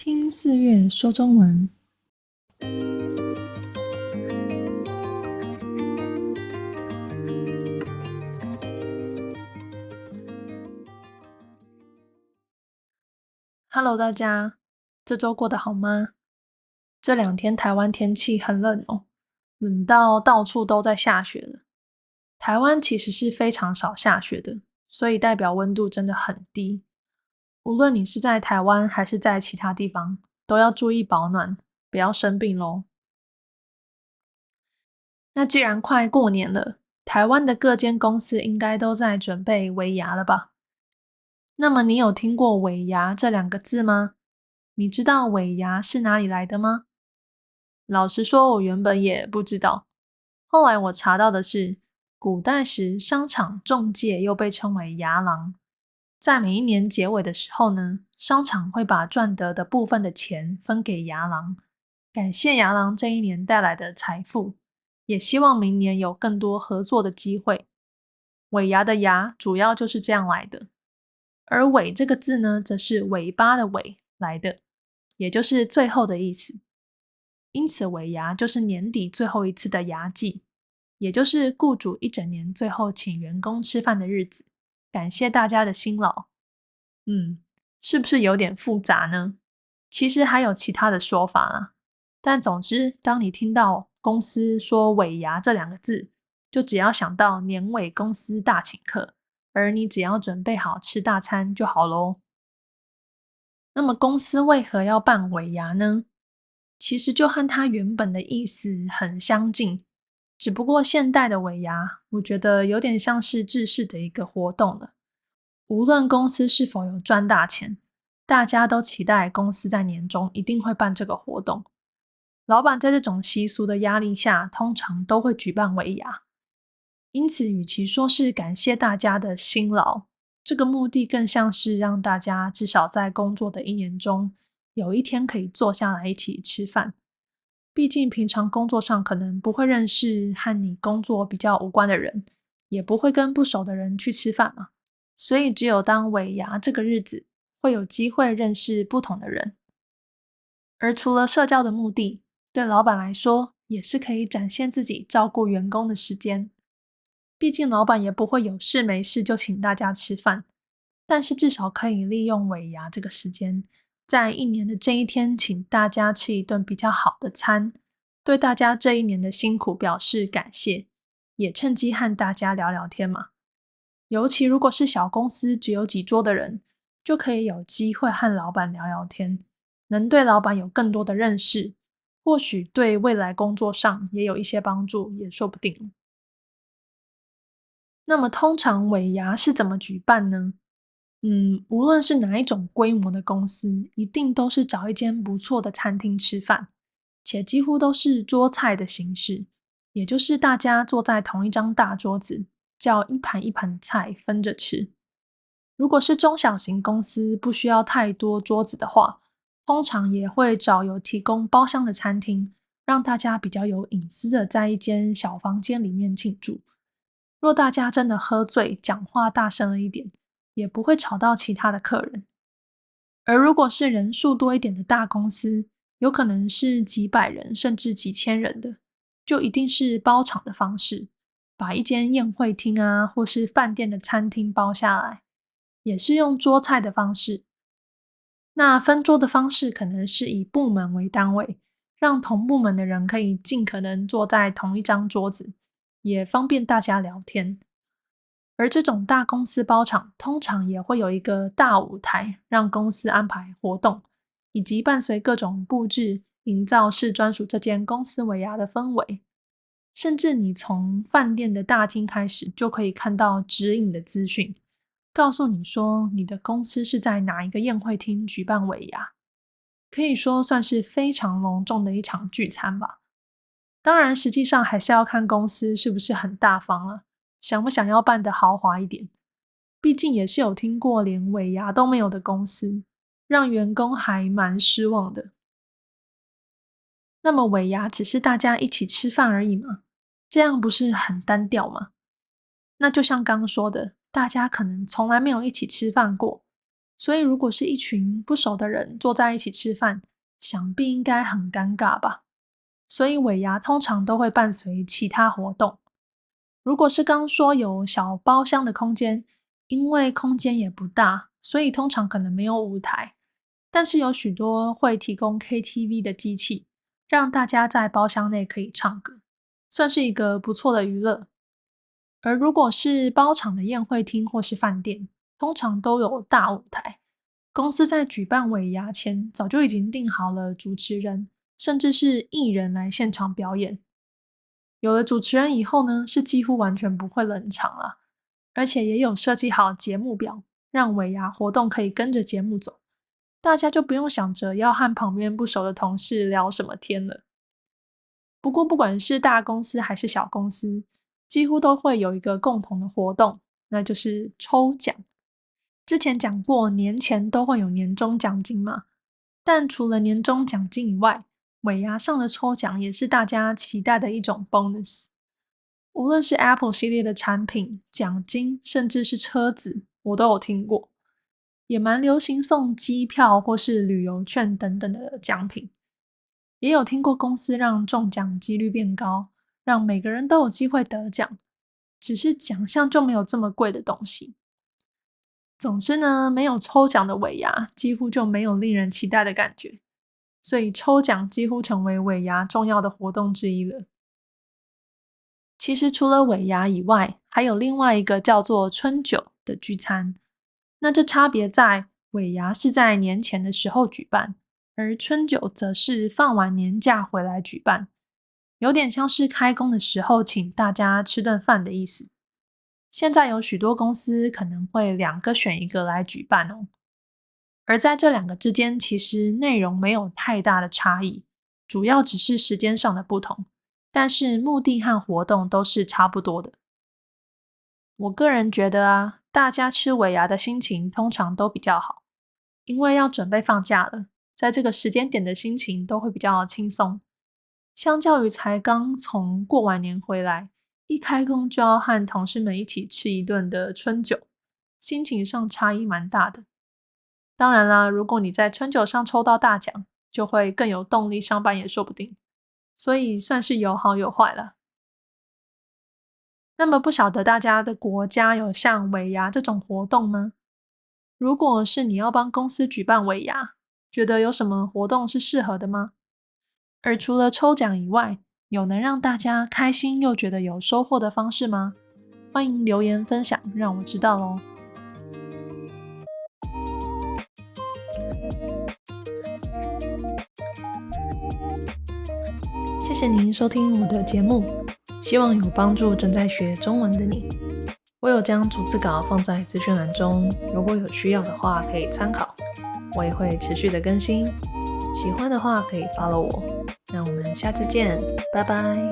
听四月说中文。Hello，大家，这周过得好吗？这2天台湾天气很冷哦，冷到到处都在下雪了。台湾其实是非常少下雪的，所以代表温度真的很低。无论你是在台湾还是在其他地方，都要注意保暖，不要生病咯。那既然快过年了，台湾的各间公司应该都在准备尾牙了吧？那么你有听过尾牙这2个字吗？你知道尾牙是哪里来的吗？老实说，我原本也不知道。后来我查到的是，古代时商场中介又被称为牙郎，在每一年结尾的时候呢，商场会把赚得的部分的钱分给牙郎，感谢牙郎这一年带来的财富，也希望明年有更多合作的机会。尾牙的牙主要就是这样来的。而尾这个字呢，则是尾巴的尾来的，也就是最后的意思。因此，尾牙就是年底最后一次的牙祭，也就是雇主一整年最后请员工吃饭的日子，感谢大家的辛劳。是不是有点复杂呢？其实还有其他的说法啦。但总之，当你听到公司说尾牙这2个字，就只要想到年尾公司大请客，而你只要准备好吃大餐就好咯。那么公司为何要办尾牙呢？其实就和它原本的意思很相近，只不过现代的尾牙，我觉得有点像是制式的一个活动了。无论公司是否有赚大钱，大家都期待公司在年终一定会办这个活动。老板在这种习俗的压力下，通常都会举办尾牙。因此，与其说是感谢大家的辛劳，这个目的更像是让大家至少在工作的一年中，有一天可以坐下来一起吃饭。毕竟平常工作上可能不会认识和你工作比较无关的人，也不会跟不熟的人去吃饭嘛。所以只有当尾牙这个日子，会有机会认识不同的人。而除了社交的目的，对老板来说，也是可以展现自己照顾员工的时间。毕竟老板也不会有事没事就请大家吃饭，但是至少可以利用尾牙这个时间，在一年的这一天，请大家吃一顿比较好的餐，对大家这一年的辛苦表示感谢，也趁机和大家聊聊天嘛。尤其如果是小公司只有几桌的人，就可以有机会和老板聊聊天，能对老板有更多的认识，或许对未来工作上也有一些帮助，也说不定。那么通常尾牙是怎么举办呢？无论是哪一种规模的公司，一定都是找一间不错的餐厅吃饭，且几乎都是桌菜的形式，也就是大家坐在同一张大桌子，叫一盘一盘的菜分着吃。如果是中小型公司，不需要太多桌子的话，通常也会找有提供包厢的餐厅，让大家比较有隐私的在一间小房间里面庆祝。若大家真的喝醉，讲话大声了一点，也不会吵到其他的客人。而如果是人数多一点的大公司，有可能是几百人甚至几千人的，就一定是包场的方式，把一间宴会厅啊，或是饭店的餐厅包下来，也是用桌菜的方式。那分桌的方式可能是以部门为单位，让同部门的人可以尽可能坐在同一张桌子，也方便大家聊天。而这种大公司包场，通常也会有一个大舞台，让公司安排活动，以及伴随各种布置，营造是专属这间公司尾牙的氛围。甚至你从饭店的大厅开始，就可以看到指引的资讯，告诉你说你的公司是在哪一个宴会厅举办尾牙，可以说算是非常隆重的一场聚餐吧。当然，实际上还是要看公司是不是很大方了，想不想要办得豪华一点。毕竟也是有听过连尾牙都没有的公司，让员工还蛮失望的。那么尾牙只是大家一起吃饭而已吗？这样不是很单调吗？那就像刚说的，大家可能从来没有一起吃饭过，所以如果是一群不熟的人坐在一起吃饭，想必应该很尴尬吧。所以尾牙通常都会伴随其他活动。如果是刚说有小包厢的空间，因为空间也不大，所以通常可能没有舞台，但是有许多会提供 KTV 的机器，让大家在包厢内可以唱歌，算是一个不错的娱乐。而如果是包场的宴会厅或是饭店，通常都有大舞台。公司在举办尾牙前，早就已经定好了主持人，甚至是艺人来现场表演。有了主持人以后呢，是几乎完全不会冷场了，而且也有设计好节目表，让尾牙活动可以跟着节目走，大家就不用想着要和旁边不熟的同事聊什么天了。不过，不管是大公司还是小公司，几乎都会有一个共同的活动，那就是抽奖。之前讲过，年前都会有年终奖金嘛，但除了年终奖金以外，尾牙上的抽奖也是大家期待的一种 bonus。无论是 Apple 系列的产品、奖金，甚至是车子，我都有听过。也蛮流行送机票或是旅游券等等的奖品。也有听过公司让中奖几率变高，让每个人都有机会得奖，只是奖项就没有这么贵的东西。总之呢，没有抽奖的尾牙，几乎就没有令人期待的感觉，所以抽奖几乎成为尾牙重要的活动之一了。其实除了尾牙以外，还有另外一个叫做春酒的聚餐。那这差别在尾牙是在年前的时候举办，而春酒则是放完年假回来举办，有点像是开工的时候请大家吃顿饭的意思。现在有许多公司可能会两个选一个来举办哦，而在这两个之间，其实内容没有太大的差异，主要只是时间上的不同，但是目的和活动都是差不多的。我个人觉得啊，大家吃尾牙的心情通常都比较好，因为要准备放假了，在这个时间点的心情都会比较轻松。相较于才刚从过完年回来，一开工就要和同事们一起吃一顿的春酒，心情上差异蛮大的。当然啦，如果你在春酒上抽到大奖，就会更有动力上班也说不定，所以算是有好有坏了。那么不晓得大家的国家有像尾牙这种活动吗？如果是你要帮公司举办尾牙，觉得有什么活动是适合的吗？而除了抽奖以外，有能让大家开心又觉得有收获的方式吗？欢迎留言分享，让我知道咯。谢谢您收听我的节目，希望有帮助正在学中文的你。我有将逐字稿放在资讯栏中，如果有需要的话可以参考。我也会持续的更新，喜欢的话可以 follow 我。那我们下次见，拜拜。